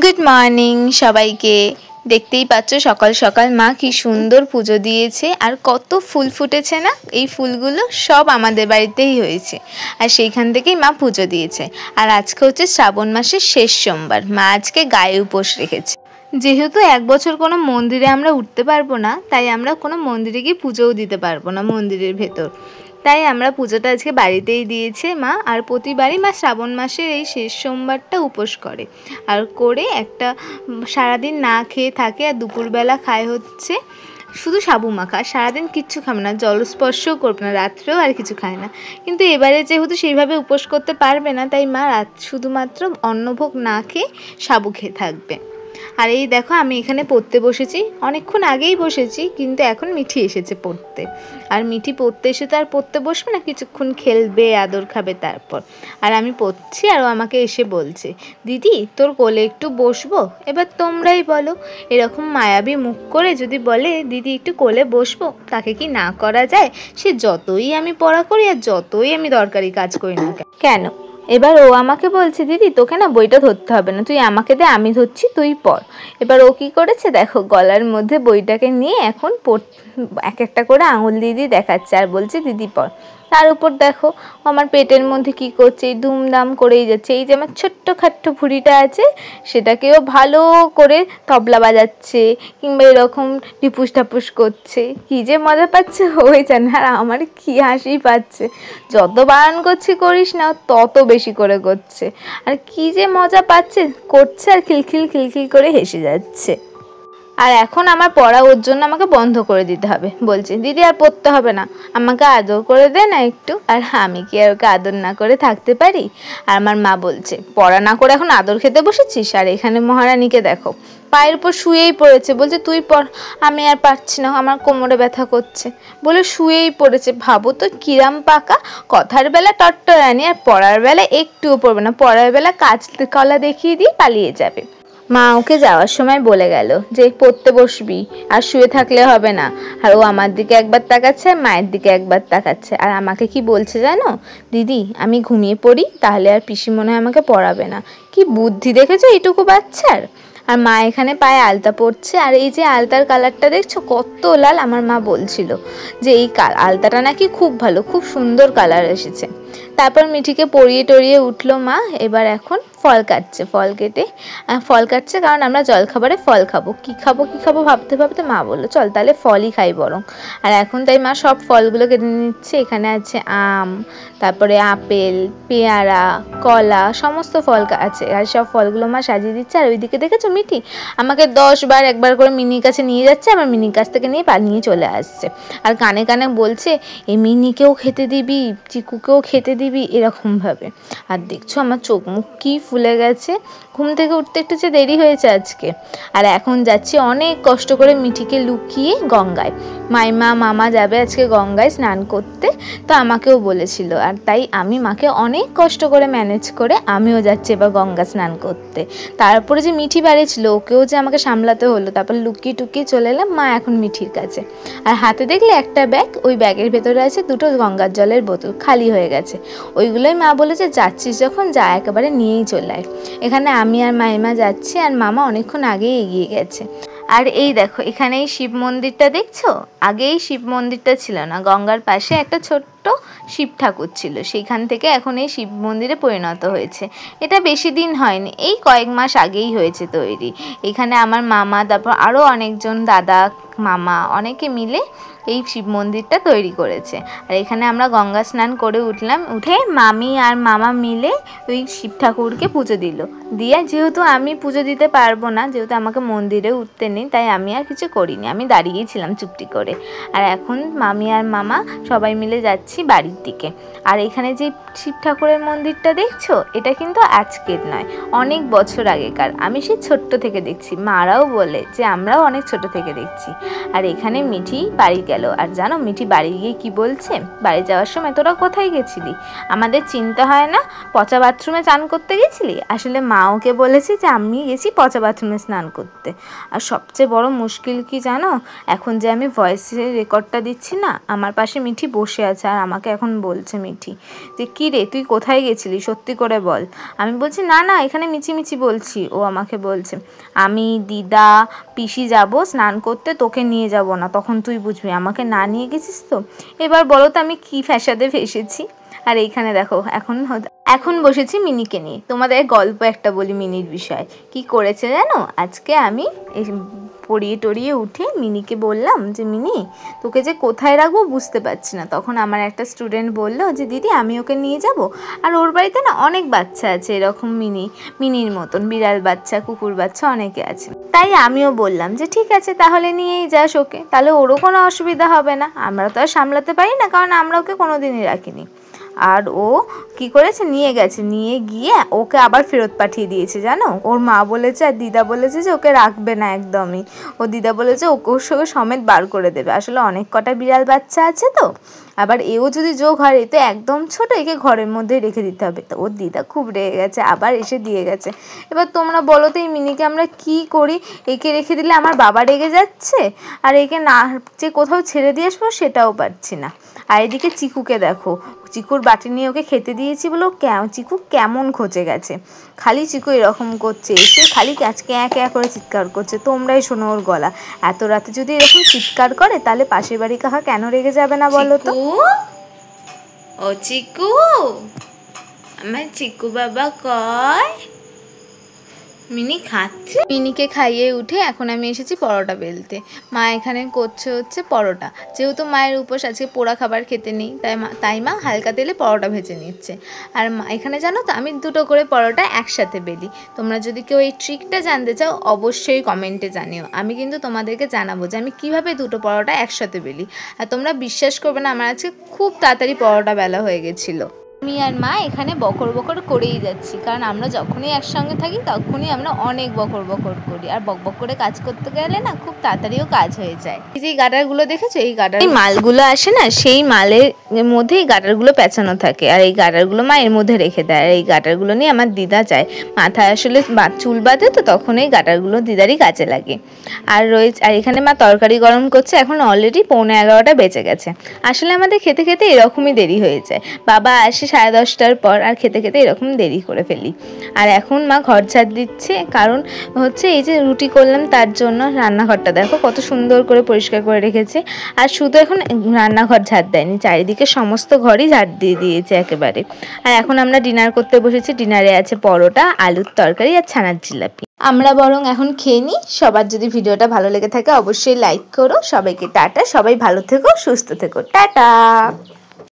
Good morning সবাইকে। দেখতেই পাচ্ছ সকাল সকাল মা কি সুন্দর পুজো দিয়েছে আর কত ফুল ফুটেছে না। এই ফুলগুলো সব আমাদের বাড়িতেই হয়েছে আর সেইখান থেকেই মা পুজো দিয়েছে। আর আজকে হচ্ছে শ্রাবণ মাসের শেষ সোমবার, মা আজকে গায়ে উপোস রেখেছে। যেহেতু এক বছর কোনো মন্দিরে আমরা উঠতে পারবো না, তাই আমরা কোনো মন্দিরে গিয়ে পুজোও দিতে পারবো না মন্দিরের ভেতর, তাই আমরা পুজোটা আজকে বাড়িতেই দিয়েছে মা। আর প্রতিবারই মা শ্রাবণ মাসের এই শেষ সোমবারটা উপোস করে আর করে একটা সারাদিন না খেয়ে থাকে আর দুপুরবেলা খায় হচ্ছে শুধু সাবু মাখা। সারাদিন কিচ্ছু খাবে না, জলস্পর্শও করবে না, রাত্রেও আর কিছু খায় না। কিন্তু এবারে যেহেতু সেইভাবে উপোস করতে পারবে না, তাই মা শুধুমাত্র অন্নভোগ না খেয়ে সাবু খেয়ে থাকবে। আর এই দেখো আমি এখানে পড়তে বসেছি, অনেকক্ষণ আগেই বসেছি, কিন্তু এখন মিঠি এসেছে পড়তে। আর মিঠি পড়তে এসে তো আর পড়তে বসবে না, কিছুক্ষণ খেলবে, আদর খাবে তারপর। আর আমি পড়ছি আর ও আমাকে এসে বলছে, দিদি তোর কোলে একটু বসবো। এবার তোমরাই বলো, এরকম মায়াবী মুখ করে যদি বলে দিদি একটু কোলে বসবো, তাকে কি না করা যায়? সে যতই আমি পড়া করি আর যতই আমি দরকারি কাজ করি না কেন। এবার ও আমাকে বলছে, দিদি তোকে না বইটা ধরতে হবে না, তুই আমাকে দে, আমি ধরছি, তুই পড়। এবার ও কী করেছে দেখো, গলার মধ্যে বইটাকে নিয়ে এখন এক একটা করে আঙুল দিয়ে দিয়ে দেখাচ্ছে আর বলছে দিদি পড়। তার উপর দেখো আমার পেটের মধ্যে কি করছে, এই ধুমধাম করেই যাচ্ছে। এই যে আমার ছোট্ট খাট্ট ভুঁড়িটা আছে, সেটাকেও ভালো করে তবলা বাজাচ্ছে কিংবা এরকম টিপুস টাপুস করছে। কী যে মজা পাচ্ছে ওই জানে, আর আমার কি হাসি পাচ্ছে। যত বারণ করছি করিস না, তত বেশি করে করছে। আর কি যে মজা পাচ্ছে, করছে আর খিলখিল খিলখিল করে হেসে যাচ্ছে। আর এখন আমার পড়া ওর জন্য আমাকে বন্ধ করে দিতে হবে। বলছে দিদি আর পড়তে হবে না, আমাকে আদর করে দে না একটু। আর আমি কি আর ওকে আদর না করে থাকতে পারি? আর আমার মা বলছে, পড়া না করে এখন আদর খেতে বসেছিস? আর এখানে মহারানীকে দেখো পায়ের উপর শুয়েই পড়েছে, বলছে তুই পড়, আমি আর পারছি না, আমার কোমরে ব্যথা করছে বলে শুয়েই পড়েছে। ভাবো তো কিরাম পাকা, কথার বেলা টট্টরানি আর পড়ার বেলা একটুও পড়বে না। পড়ার বেলা কাজ কলা দেখিয়ে দিয়ে পালিয়ে যাবে। মা ওকে যাওয়ার সময় বলে গেল যে পড়তে বসবি আর শুয়ে থাকলে হবে না। আর ও আমার দিকে একবার তাকাচ্ছে, মায়ের দিকে একবার তাকাচ্ছে। আর আমাকে কি বলছে জানো, দিদি আমি ঘুমিয়ে পড়ি, তাহলে আর পিসি মনে হয় আমাকে পড়াবে না। কি বুদ্ধি দেখেছো এইটুকু বাচ্চার। আর মা এখানে পায়ে আলতা পরছে, আর এই যে আলতার কালারটা দেখছো কত লাল। আমার মা বলছিল যে এই আলতাটা নাকি খুব ভালো, খুব সুন্দর কালার এসেছে। তারপর মিঠিকে পরিয়ে টরিয়ে উঠলো মা। এবার এখন ফল কাটছে, ফল কাটছে কারণ আমরা জলখাবারে ফল খাবো। কি খাবো ভাবতে ভাবতে মা বললো চল তাহলে ফলই খাই বরং। আর এখন তাই মা সব ফলগুলো কেটে নিচ্ছে। এখানে আছে আম, তারপরে আপেল, পেয়ারা, কলা, সমস্ত ফল আছে। আর সব ফলগুলো মা সাজিয়ে দিচ্ছে। আর ওইদিকে দেখেছো মিঠি আমাকে 10 বার একবার করে মিনির কাছে নিয়ে যাচ্ছে, আমার মিনির কাছ থেকে নিয়ে পালিয়ে চলে আসছে। আর কানে কানে বলছে এই মিনিকেও খেতে দিবি, চিকুকেও খেতে দিবি, এরকমভাবে। আর দেখছো আমার চোখ মুখ কি ফুলে গেছে। ঘুম থেকে উঠতে একটু যে দেরি হয়েছে আজকে। আর এখন যাচ্ছি অনেক কষ্ট করে মিঠিকে লুকিয়ে গঙ্গায়। মাইমা মামা যাবে আজকে গঙ্গায় স্নান করতে, তো আমাকেও বলেছিল। আর তাই আমি মাকে অনেক কষ্ট করে ম্যানেজ করে আমিও যাচ্ছি এবার গঙ্গা স্নান করতে। তারপরে যে মিঠি বাড়িয়েছিল ওকেও যে আমাকে সামলাতে হলো। তারপর লুকিয়ে টুকিয়ে চলে এলাম মা এখন মিঠির কাছে। আর হাতে দেখলে একটা ব্যাগ, ওই ব্যাগের ভেতরে আছে 2টো গঙ্গার জলের বোতল, খালি হয়ে গেছে। ওইগুলোই মা বলেছে যাচ্ছিস যখন যা একেবারে নিয়েই চলে আয়। এখানে আমি আর মাইমা যাচ্ছি, আর মামা অনেকক্ষণ আগেই এগিয়ে গেছে। আর এই দেখো এখানে এই শিব মন্দিরটা দেখছো, আগে এই শিব মন্দিরটা ছিল না, গঙ্গার পাশে একটা ছোট্ট শিব ঠাকুর ছিল, সেইখান থেকে এখন এই শিব মন্দিরে পরিণত হয়েছে। এটা বেশি দিন হয়নি, এই কয়েক মাস আগেই হয়েছে তৈরি। এখানে আমার মামা, তারপর আরও অনেকজন দাদা মামা অনেকে মিলে এই শিব মন্দিরটা তৈরি করেছে। আর এখানে আমরা গঙ্গা স্নান করে উঠলাম, উঠে মামি আর মামা মিলে ওই শিব ঠাকুরকে পুজো দিল। দিয়ে যেহেতু আমি পুজো দিতে পারবো না, যেহেতু আমাকে মন্দিরে উঠতে নেই, তাই আমি আর কিছু করিনি, আমি দাঁড়িয়েই ছিলাম চুপটি করে। আর এখন মামি আর মামা সবাই মিলে যাচ্ছি বাড়ির দিকে। আর এখানে যে শিব ঠাকুরের মন্দিরটা দেখছো, এটা কিন্তু আজকের নয়, অনেক বছর আগেকার। আমি সেই ছোট্ট থেকে দেখছি, মারাও বলে যে আমরাও অনেক ছোট থেকে দেখছি। আর এখানে মিঠি বাড়ি গেল। আর জানো মিঠি বাড়ি গিয়ে কি বলছে, বাড়ি যাওয়ার সময় তোরা কোথায় গেছিলি, আমাদের চিন্তা হয় না, পচা বাথরুমে চান করতে গেছিলি? আসলে মা ওকে বলেছে যে আমি গেছি পচা বাথরুমে স্নান করতে। আর সবচেয়ে বড় মুশকিল কি জানো, এখন যে আমি ভয়েসের রেকর্ডটা দিচ্ছি না, আমার পাশে মিঠি বসে আছে, আর আমাকে এখন তখন বলছে মিঠি যে কী রে তুই কোথায় গেছিলি, সত্যি করে বল। আমি বলছি না না এখানে মিছিমিছি বলছি। ও আমাকে বলছে আমি দিদা পিসি যাব স্নান করতে, তোকে নিয়ে যাব না, তখন তুই বুঝবি। আমাকে না নিয়ে গেছিস তো। এবার বলো তো আমি কী ফ্যাসাদে ফেসেছি। আর এইখানে দেখো এখন বসেছি মিনিকে নিয়ে। তোমাদের গল্প একটা বলি মিনির বিষয়। কি করেছে জানো, আজকে আমি পড়িয়ে টড়িয়ে উঠে মিনিকে বললাম যে মিনি তোকে যে কোথায় রাখবো বুঝতে পারছি না। তখন আমার একটা স্টুডেন্ট বলল যে দিদি আমি ওকে নিয়ে যাব। আর ওর বাড়িতে না অনেক বাচ্চা আছে এরকম মিনির মতন, বিড়াল বাচ্চা কুকুর বাচ্চা অনেকে আছে। তাই আমিও বললাম যে ঠিক আছে তাহলে নিয়েই যাস ওকে, তাহলে ওরও কোনো অসুবিধা হবে না। আমরা তো আর সামলাতে পারি না, কারণ আমরা ওকে কোনোদিনই রাখিনি। আর ও কি করেছে, নিয়ে গেছে, নিয়ে গিয়ে ওকে আবার ফেরত পাঠিয়ে দিয়েছে জানো। ওর মা বলেছে আর দিদা বলেছে যে ওকে রাখবে না একদমই। ও দিদা বলেছে ওকে ওর সঙ্গে সমেত বার করে দেবে। আসলে অনেক কটা বিড়াল বাচ্চা আছে তো, আবার এও যদি যোগ হয়, এ তো একদম ছোট, একে ঘরের মধ্যেই রেখে দিতে হবে। তো ওর দিদা খুব রেগে গেছে, আবার এসে দিয়ে গেছে। এবার তোমরা বলো তো এই মিনিকে আমরা কি করি। একে রেখে দিলে আমার বাবা রেগে যাচ্ছে, আর একে না যে কোথাও ছেড়ে দিয়ে আসবো সেটাও পারছি না। আর এদিকে চিকুকে দেখো, চিকুর বাটি নিয়ে ওকে খেতে দিয়েছি বলে চিকু কেমন খচে গেছে। খালি চিকু এরকম করছে, এসে খালি ক্যাঁ ক্যাঁ করে চিৎকার করছে। তোমরাই শোনো ওর গলা। এত রাতে যদি এরকম চিৎকার করে তাহলে পাশের বাড়ি কাকা কেন রেগে যাবে না বলো তো। ও চিকু, আমার চিকু বাবা কয়। মিনি খাচ্ছে। মিনিকে খাইয়ে উঠে এখন আমি এসেছি পরোটা বেলতে। মা এখানে করছে হচ্ছে পরোটা। যেহেতু মায়ের উপোস, আজকে পোড়া খাবার খেতে নেই, তাই মা হালকা তেলে পরোটা ভেজে নিচ্ছে। আর মা এখানে জানো তো আমি 2টো করে পরোটা একসাথে বেলি। তোমরা যদি কেউ এই ট্রিকটা জানতে চাও অবশ্যই কমেন্টে জানিও। আমি কিন্তু তোমাদেরকে জানাবো যে আমি কিভাবে 2টো পরোটা একসাথে বেলি। আর তোমরা বিশ্বাস করবে না, আমার আজকে খুব তাড়াতাড়ি পরোটা বেলা হয়ে গেছিলো। আমি আর মা এখানে বকর বকর করেই যাচ্ছি, কারণ আমরা যখনই একসঙ্গে থাকি তখনই আমরা অনেক বকর বকর করি। আর বক বক করে কাজ করতে গেলে না খুব তাড়াতাড়িও কাজ হয়ে যায়। এই যে গাডারগুলো দেখেছো, এই মালগুলো আসে না, সেই মালের মধ্যে এই গাডারগুলো পেঁচানো থাকে। আর এই গাডারগুলো মা এর মধ্যে রেখে দেয়। আর এই গাডারগুলো নিয়ে আমার দিদা যায়, মাথায় আসলে চুল বাঁধে তো, তখন এই গাডারগুলো দিদারই কাজে লাগে। আর এখানে মা তরকারি গরম করছে। এখন অলরেডি 11:45 বেজে গেছে। আসলে আমাদের খেতে খেতে এরকমই দেরি হয়ে যায়। বাবা আসে 10:30টার পর, আর খেতে খেতে এরকম দেরি করে ফেলি। আর এখন মা ঘর ঝাড় দিচ্ছে, কারণ হচ্ছে এই যে রুটি করলাম তার জন্য। রান্নাঘরটা দেখো কত সুন্দর করে পরিষ্কার করে রেখেছে। আর শুধু এখন রান্নাঘর ঝাড় দেয়নি, চারিদিকে সমস্ত ঘরই ঝাড় দিয়ে দিয়েছে একেবারে। আর এখন আমরা ডিনার করতে বসেছি। ডিনারে আছে পরোটা, আলুর তরকারি আর ছানার জিলাপি। আমরা বরং এখন খেয়ে নিই। সবার যদি ভিডিওটা ভালো লেগে থাকে অবশ্যই লাইক করো। সবাইকে টাটা, সবাই ভালো থেকো, সুস্থ থেকো, টাটা।